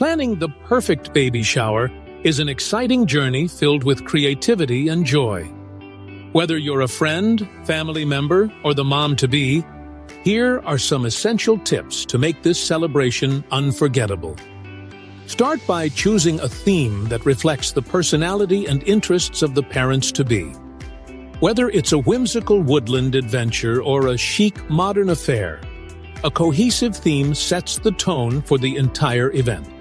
Planning the perfect baby shower is an exciting journey filled with creativity and joy. Whether you're a friend, family member, or the mom-to-be, here are some essential tips to make this celebration unforgettable. Start by choosing a theme that reflects the personality and interests of the parents-to-be. Whether it's a whimsical woodland adventure or a chic modern affair, a cohesive theme sets the tone for the entire event.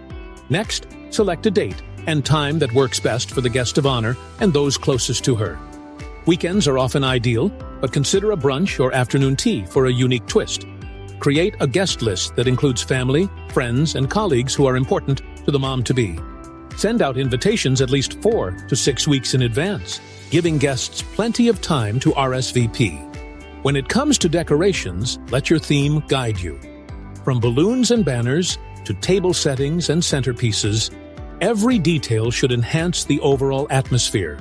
Next, select a date and time that works best for the guest of honor and those closest to her. Weekends are often ideal, but consider a brunch or afternoon tea for a unique twist. Create a guest list that includes family, friends, and colleagues who are important to the mom-to-be. Send out invitations at least 4 to 6 weeks in advance, giving guests plenty of time to RSVP. When it comes to decorations, let your theme guide you. From balloons and banners to table settings and centerpieces, every detail should enhance the overall atmosphere.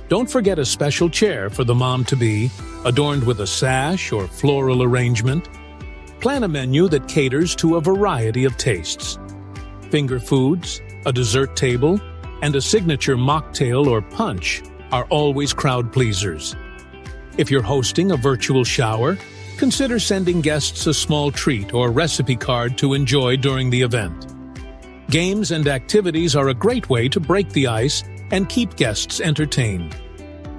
Don't forget a special chair for the mom-to-be, adorned with a sash or floral arrangement. Plan a menu that caters to a variety of tastes. Finger foods, a dessert table, and a signature mocktail or punch are always crowd pleasers. If you're hosting a virtual shower, consider sending guests a small treat or recipe card to enjoy during the event. Games and activities are a great way to break the ice and keep guests entertained.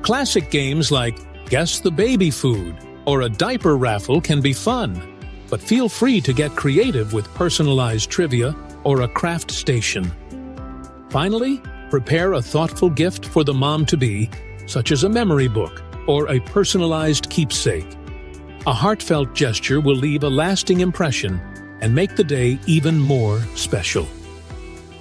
Classic games like Guess the Baby Food or a diaper raffle can be fun, but feel free to get creative with personalized trivia or a craft station. Finally, prepare a thoughtful gift for the mom-to-be, such as a memory book or a personalized keepsake. A heartfelt gesture will leave a lasting impression and make the day even more special.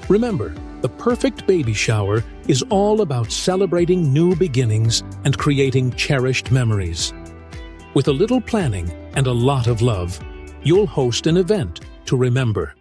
Remember, the perfect baby shower is all about celebrating new beginnings and creating cherished memories. With a little planning and a lot of love, you'll host an event to remember.